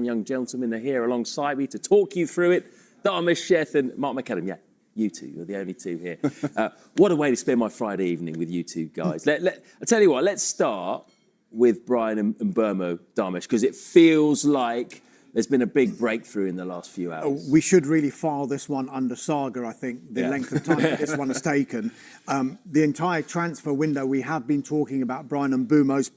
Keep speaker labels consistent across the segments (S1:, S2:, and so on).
S1: fine young gentlemen are here alongside me to talk you through it. Dharmesh Sheth and Mark McAdam. Yeah, you two, you're the only two here. What a way to spend my Friday evening with you two guys. I'll tell you what, let's start with Bryan Mbeumo, Dharmesh, because it feels like there's been a big breakthrough in the last few hours.
S2: We should really file this one under saga, I think, the length of time that this one has taken. The entire transfer window, we have been talking about Bryan Mbeumo's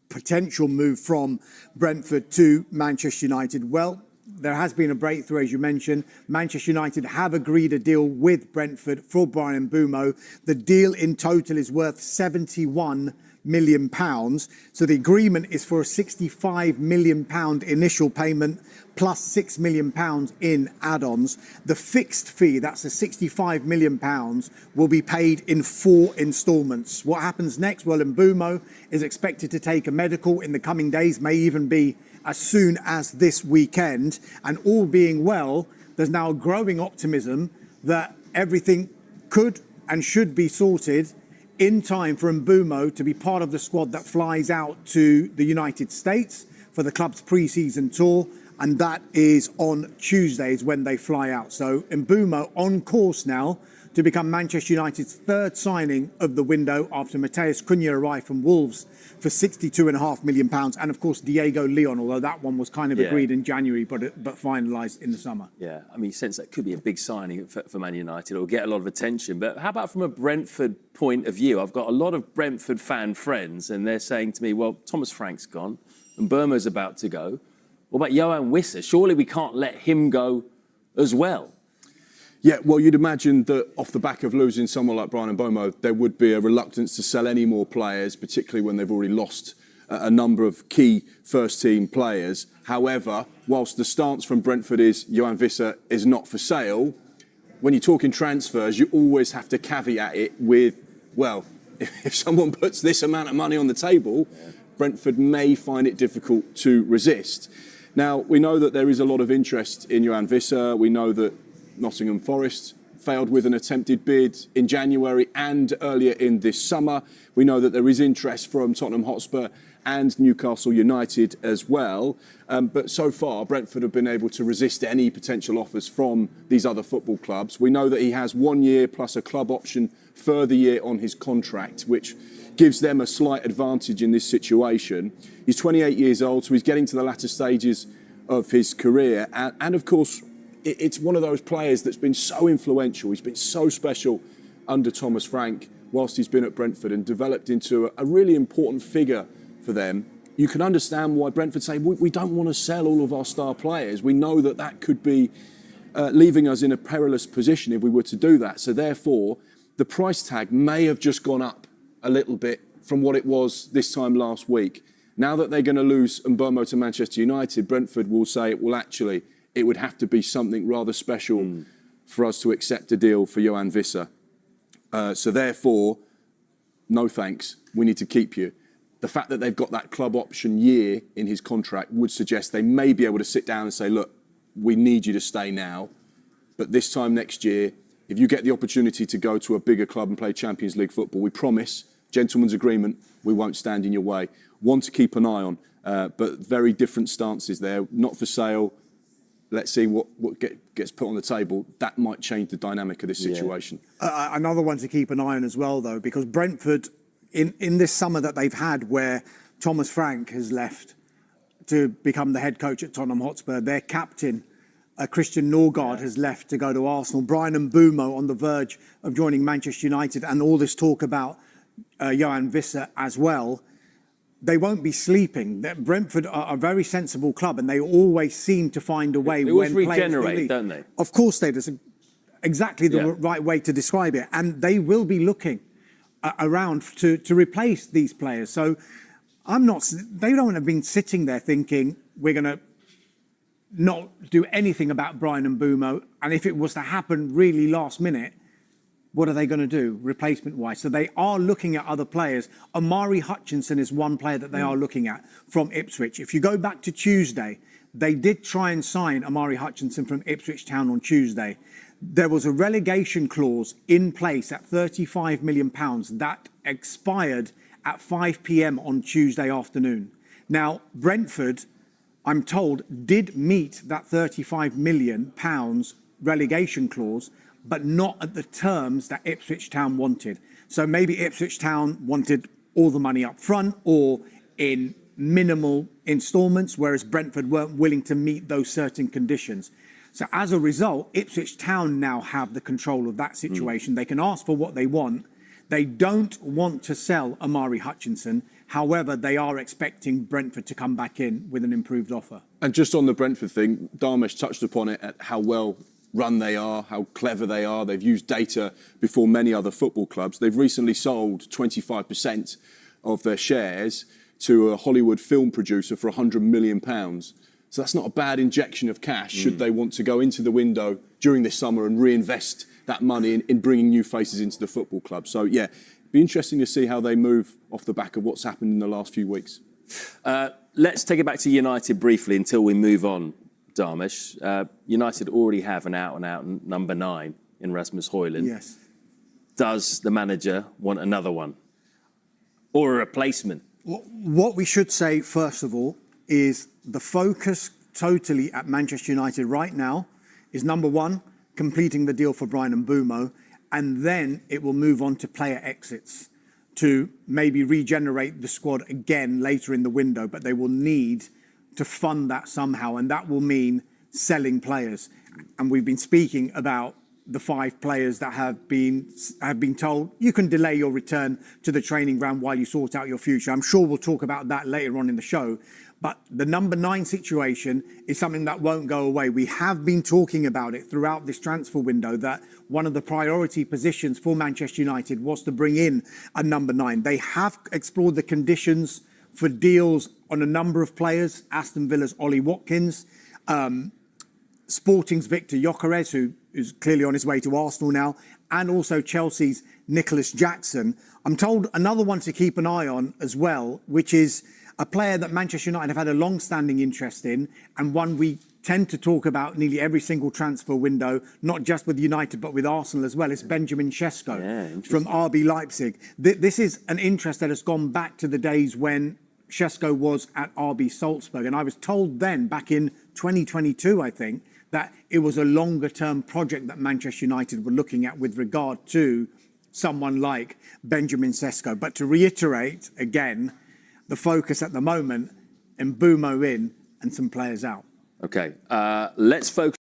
S2: potential move from Brentford to Manchester United. Well, there has been a breakthrough, as you mentioned. Manchester United have agreed a deal with Brentford for Bryan Mbeumo. The deal in total is worth £71 million. So the agreement is for a £65 million initial payment plus £6 million in add-ons. The fixed fee, that's the £65 million, will be paid in 4 instalments. What happens next? Well, Mbeumo is expected to take a medical in the coming days, may even be as soon as this weekend. And all being well, there's now growing optimism that everything could and should be sorted in time for Mbeumo to be part of the squad that flies out to the United States for the club's pre-season tour, and that is on Tuesdays when they fly out. So Mbeumo on course now to become Manchester United's third signing of the window after Matheus Cunha arrived from Wolves for £62.5 million, and of course Diego Leon, although that one was kind of agreed in January but finalised in the summer.
S1: Yeah, I mean, sense that could be a big signing for Man United. It'll get a lot of attention. But how about from a Brentford point of view? I've got a lot of Brentford fan friends, and they're saying to me, well, Thomas Frank's gone, and Mbeumo's about to go. What about Yoane Wissa? Surely we can't let him go as well.
S3: Yeah, well, you'd imagine that off the back of losing someone like Bryan Mbeumo, there would be a reluctance to sell any more players, particularly when they've already lost a number of key first-team players. However, whilst the stance from Brentford is Yoane Wissa is not for sale, when you're talking transfers, you always have to caveat it with, well, if someone puts this amount of money on the table, Brentford may find it difficult to resist. Now, we know that there is a lot of interest in Yoane Wissa. We know that Nottingham Forest failed with an attempted bid in January and earlier in this summer. We know that there is interest from Tottenham Hotspur and Newcastle United as well. But so far, Brentford have been able to resist any potential offers from these other football clubs. We know that he has 1 year plus a club option further year on his contract, which gives them a slight advantage in this situation. He's 28 years old, so he's getting to the latter stages of his career. And of course, it's one of those players that's been so influential. He's been so special under Thomas Frank whilst he's been at Brentford and developed into a really important figure for them. You can understand why Brentford say, we don't want to sell all of our star players. We know that that could be leaving us in a perilous position if we were to do that. So therefore, the price tag may have just gone up a little bit from what it was this time last week. Now that they're going to lose Mbeumo to Manchester United, Brentford will say, well, actually, it would have to be something rather special for us to accept a deal for Yoane Wissa. So therefore, no thanks, we need to keep you. The fact that they've got that club option year in his contract would suggest they may be able to sit down and say, look, we need you to stay now, but this time next year, if you get the opportunity to go to a bigger club and play Champions League football, we promise, gentleman's agreement, we won't stand in your way. One to keep an eye on, but very different stances there, not for sale. Let's see what gets put on the table. That might change the dynamic of this situation.
S2: Another one to keep an eye on as well, though, because Brentford, in this summer that they've had where Thomas Frank has left to become the head coach at Tottenham Hotspur, their captain, Christian Norgard, has left to go to Arsenal. Bryan Mbeumo on the verge of joining Manchester United, and all this talk about Yoane Wissa as well. They won't be sleeping. Brentford are a very sensible club, and they always seem to find a way.
S1: They always regenerate, don't they?
S2: Of course they do. That's exactly the right way to describe it. And they will be looking around to replace these players. So they don't have been sitting there thinking, we're going to not do anything about Bryan Mbeumo. And if it was to happen really last minute, what are they going to do replacement-wise? So they are looking at other players. Omari Hutchinson is one player that they are looking at from Ipswich. If you go back to Tuesday, they did try and sign Omari Hutchinson from Ipswich Town on Tuesday. There was a relegation clause in place at £35 million that expired at 5 p.m. on Tuesday afternoon. Now, Brentford I'm told, did meet that £35 million relegation clause, but not at the terms that Ipswich Town wanted. So maybe Ipswich Town wanted all the money up front or in minimal instalments, whereas Brentford weren't willing to meet those certain conditions. So as a result, Ipswich Town now have the control of that situation. They can ask for what they want. They don't want to sell Amari Hutchinson. However, they are expecting Brentford to come back in with an improved offer.
S3: And just on the Brentford thing, Dharmesh touched upon it, at how well run they are, how clever they are. They've used data before many other football clubs. They've recently sold 25% of their shares to a Hollywood film producer for £100 million. So that's not a bad injection of cash should they want to go into the window during this summer and reinvest that money in bringing new faces into the football club. So, yeah, be interesting to see how they move off the back of what's happened in the last few weeks.
S1: Let's take it back to United briefly until we move on, Dharmesh. United already have an out-and-out number 9 in Rasmus Højlund.
S2: Yes.
S1: Does the manager want another one? Or a replacement?
S2: What we should say, first of all, is the focus totally at Manchester United right now is, number one, completing the deal for Bryan Mbeumo, and then it will move on to player exits to maybe regenerate the squad again later in the window, but they will need to fund that somehow, and that will mean selling players. And we've been speaking about the 5 players that have been told you can delay your return to the training ground while you sort out your future. I'm sure we'll talk about that later on in the show. But the number 9 situation is something that won't go away. We have been talking about it throughout this transfer window, that one of the priority positions for Manchester United was to bring in a number 9. They have explored the conditions for deals on a number of players. Aston Villa's Ollie Watkins, Sporting's Victor Gyökeres, who is clearly on his way to Arsenal now, and also Chelsea's Nicholas Jackson. I'm told another one to keep an eye on as well, which is a player that Manchester United have had a long-standing interest in, and one we tend to talk about nearly every single transfer window, not just with United, but with Arsenal as well. It's Benjamin Sesko from RB Leipzig. This is an interest that has gone back to the days when Sesko was at RB Salzburg. And I was told then, back in 2022, I think, that it was a longer-term project that Manchester United were looking at with regard to someone like Benjamin Sesko. But to reiterate, again, the focus at the moment, Mbeumo in and some players out.
S1: Okay, let's focus